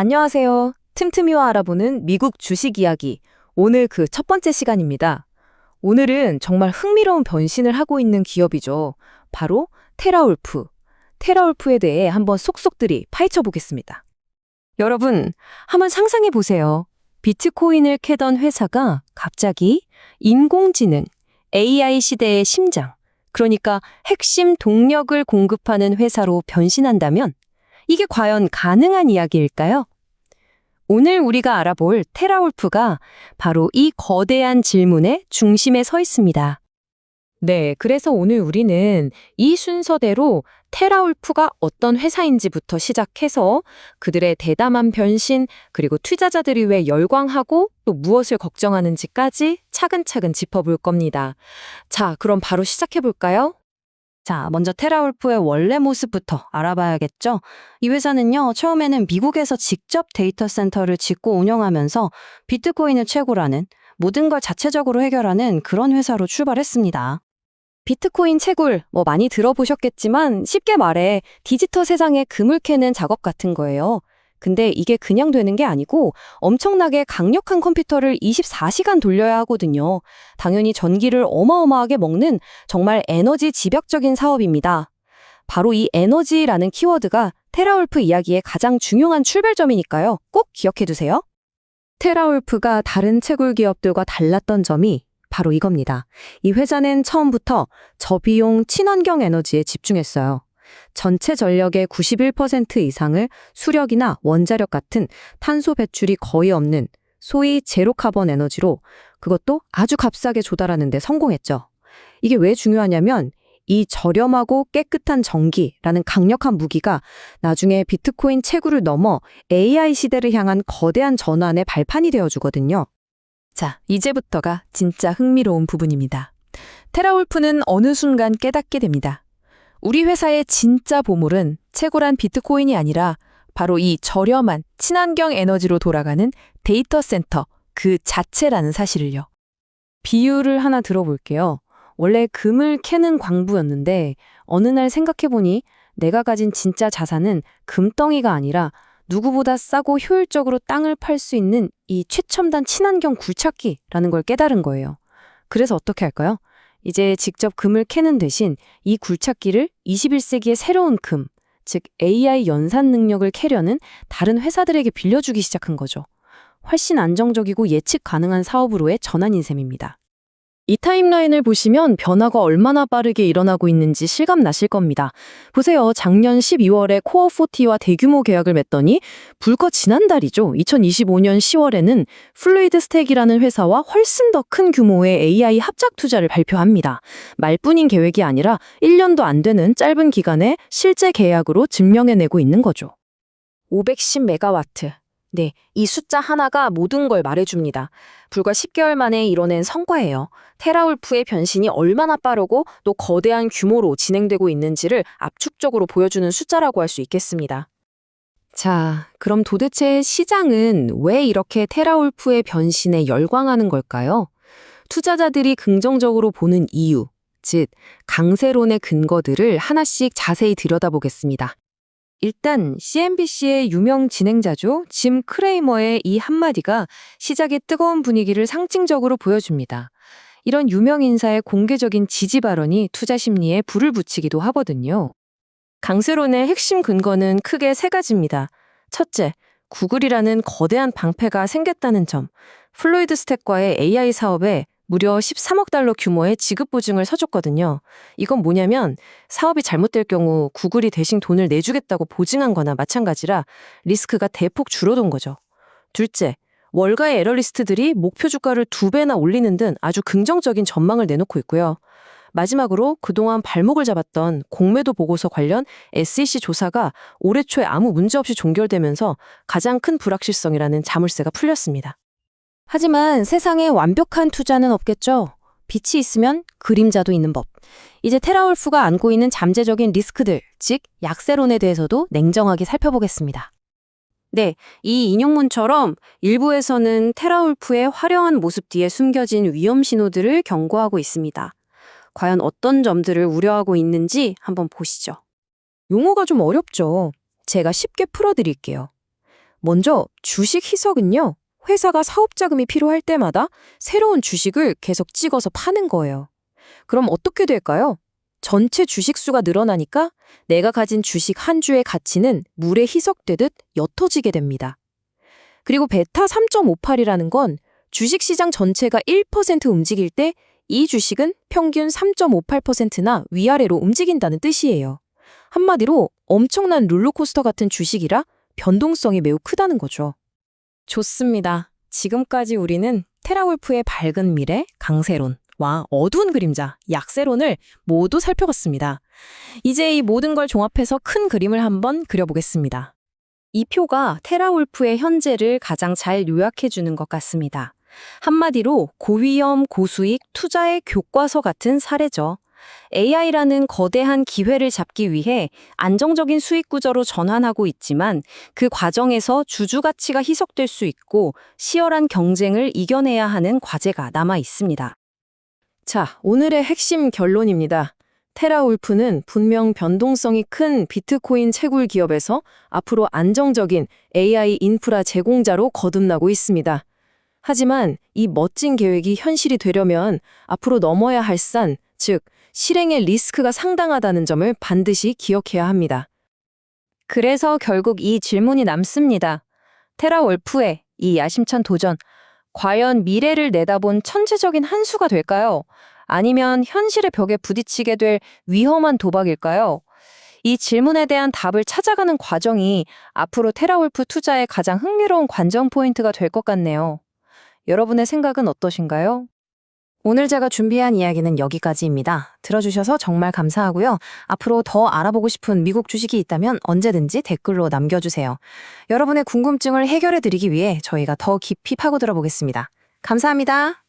안녕하세요. 틈틈이와 알아보는 미국 주식 이야기. 오늘 그 첫 번째 시간입니다. 오늘은 정말 흥미로운 변신을 하고 있는 기업이죠. 바로 테라울프. 테라울프에 대해 한번 속속들이 파헤쳐 보겠습니다. 여러분, 한번 상상해 보세요. 비트코인을 캐던 회사가 갑자기 인공지능, AI 시대의 심장, 그러니까 핵심 동력을 공급하는 회사로 변신한다면 이게 과연 가능한 이야기일까요? 오늘 우리가 알아볼 테라울프가 바로 이 거대한 질문의 중심에 서 있습니다. 네, 그래서 오늘 우리는 이 순서대로 테라울프가 어떤 회사인지부터 시작해서 그들의 대담한 변신, 그리고 투자자들이 왜 열광하고 또 무엇을 걱정하는지까지 차근차근 짚어볼 겁니다. 자, 그럼 바로 시작해 볼까요? 자, 먼저 테라울프의 원래 모습부터 알아봐야겠죠? 이 회사는요, 처음에는 미국에서 직접 데이터 센터를 짓고 운영하면서 비트코인을 최고라는 모든 걸 자체적으로 해결하는 그런 회사로 출발했습니다. 비트코인 채굴, 많이 들어보셨겠지만 쉽게 말해 디지털 세상에 금을 캐는 작업 같은 거예요. 근데 이게 그냥 되는 게 아니고 엄청나게 강력한 컴퓨터를 24시간 돌려야 하거든요. 당연히 전기를 어마어마하게 먹는 정말 에너지 집약적인 사업입니다. 바로 이 에너지라는 키워드가 테라울프 이야기의 가장 중요한 출발점이니까요. 꼭 기억해 두세요. 테라울프가 다른 채굴 기업들과 달랐던 점이 바로 이겁니다. 이 회사는 처음부터 저비용 친환경 에너지에 집중했어요. 전체 전력의 91% 이상을 수력이나 원자력 같은 탄소 배출이 거의 없는 소위 제로 카본 에너지로 그것도 아주 값싸게 조달하는 데 성공했죠. 이게 왜 중요하냐면 이 저렴하고 깨끗한 전기라는 강력한 무기가 나중에 비트코인 채굴을 넘어 AI 시대를 향한 거대한 전환의 발판이 되어주거든요. 자, 이제부터가 진짜 흥미로운 부분입니다. 테라울프는 어느 순간 깨닫게 됩니다. 우리 회사의 진짜 보물은 채굴한 비트코인이 아니라 바로 이 저렴한 친환경 에너지로 돌아가는 데이터 센터 그 자체라는 사실을요. 비유를 하나 들어볼게요. 원래 금을 캐는 광부였는데 어느 날 생각해보니 내가 가진 진짜 자산은 금덩이가 아니라 누구보다 싸고 효율적으로 땅을 팔 수 있는 이 최첨단 친환경 굴착기라는 걸 깨달은 거예요. 그래서 어떻게 할까요? 이제 직접 금을 캐는 대신 이 굴착기를 21세기의 새로운 금, 즉 AI 연산 능력을 캐려는 다른 회사들에게 빌려주기 시작한 거죠. 훨씬 안정적이고 예측 가능한 사업으로의 전환인 셈입니다. 이 타임라인을 보시면 변화가 얼마나 빠르게 일어나고 있는지 실감 나실 겁니다. 보세요. 작년 12월에 코어40와 대규모 계약을 맺더니 불과 지난달이죠. 2025년 10월에는 플루이드 스택이라는 회사와 훨씬 더 큰 규모의 AI 합작 투자를 발표합니다. 말뿐인 계획이 아니라 1년도 안 되는 짧은 기간에 실제 계약으로 증명해내고 있는 거죠. 510메가와트. 네, 이 숫자 하나가 모든 걸 말해줍니다. 불과 10개월 만에 이뤄낸 성과예요. 테라울프의 변신이 얼마나 빠르고 또 거대한 규모로 진행되고 있는지를 압축적으로 보여주는 숫자라고 할 수 있겠습니다. 자, 그럼 도대체 시장은 왜 이렇게 테라울프의 변신에 열광하는 걸까요? 투자자들이 긍정적으로 보는 이유, 즉 강세론의 근거들을 하나씩 자세히 들여다보겠습니다. 일단 CNBC의 유명 진행자죠. 짐 크레이머의 이 한마디가 시장의 뜨거운 분위기를 상징적으로 보여줍니다. 이런 유명 인사의 공개적인 지지 발언이 투자 심리에 불을 붙이기도 하거든요. 강세론의 핵심 근거는 크게 세 가지입니다. 첫째, 구글이라는 거대한 방패가 생겼다는 점. 플로이드 스택과의 AI 사업에 무려 13억 달러 규모의 지급 보증을 서줬거든요. 이건 뭐냐면 사업이 잘못될 경우 구글이 대신 돈을 내주겠다고 보증한 거나 마찬가지라 리스크가 대폭 줄어든 거죠. 둘째, 월가의 애널리스트들이 목표 주가를 2배나 올리는 등 아주 긍정적인 전망을 내놓고 있고요. 마지막으로 그동안 발목을 잡았던 공매도 보고서 관련 SEC 조사가 올해 초에 아무 문제 없이 종결되면서 가장 큰 불확실성이라는 자물쇠가 풀렸습니다. 하지만 세상에 완벽한 투자는 없겠죠. 빛이 있으면 그림자도 있는 법. 이제 테라울프가 안고 있는 잠재적인 리스크들, 즉 약세론에 대해서도 냉정하게 살펴보겠습니다. 네, 이 인용문처럼 일부에서는 테라울프의 화려한 모습 뒤에 숨겨진 위험 신호들을 경고하고 있습니다. 과연 어떤 점들을 우려하고 있는지 한번 보시죠. 용어가 좀 어렵죠. 제가 쉽게 풀어드릴게요. 먼저 주식 희석은요. 회사가 사업 자금이 필요할 때마다 새로운 주식을 계속 찍어서 파는 거예요. 그럼 어떻게 될까요? 전체 주식 수가 늘어나니까 내가 가진 주식 한 주의 가치는 물에 희석되듯 옅어지게 됩니다. 그리고 베타 3.58이라는 건 주식시장 전체가 1% 움직일 때 이 주식은 평균 3.58%나 위아래로 움직인다는 뜻이에요. 한마디로 엄청난 롤러코스터 같은 주식이라 변동성이 매우 크다는 거죠. 좋습니다. 지금까지 우리는 테라울프의 밝은 미래, 강세론과 어두운 그림자, 약세론을 모두 살펴봤습니다. 이제 이 모든 걸 종합해서 큰 그림을 한번 그려보겠습니다. 이 표가 테라울프의 현재를 가장 잘 요약해 주는 것 같습니다. 한마디로 고위험, 고수익, 투자의 교과서 같은 사례죠. AI라는 거대한 기회를 잡기 위해 안정적인 수익 구조로 전환하고 있지만 그 과정에서 주주 가치가 희석될 수 있고 치열한 경쟁을 이겨내야 하는 과제가 남아 있습니다. 자, 오늘의 핵심 결론입니다. 테라울프는 분명 변동성이 큰 비트코인 채굴 기업에서 앞으로 안정적인 AI 인프라 제공자로 거듭나고 있습니다. 하지만 이 멋진 계획이 현실이 되려면 앞으로 넘어야 할 산, 즉 실행의 리스크가 상당하다는 점을 반드시 기억해야 합니다. 그래서 결국 이 질문이 남습니다. 테라월프의 이 야심찬 도전, 과연 미래를 내다본 천재적인 한 수가 될까요? 아니면 현실의 벽에 부딪히게 될 위험한 도박일까요? 이 질문에 대한 답을 찾아가는 과정이 앞으로 테라울프 투자의 가장 흥미로운 관전 포인트가 될 것 같네요. 여러분의 생각은 어떠신가요? 오늘 제가 준비한 이야기는 여기까지입니다. 들어주셔서 정말 감사하고요. 앞으로 더 알아보고 싶은 미국 주식이 있다면 언제든지 댓글로 남겨주세요. 여러분의 궁금증을 해결해드리기 위해 저희가 더 깊이 파고들어 보겠습니다. 감사합니다.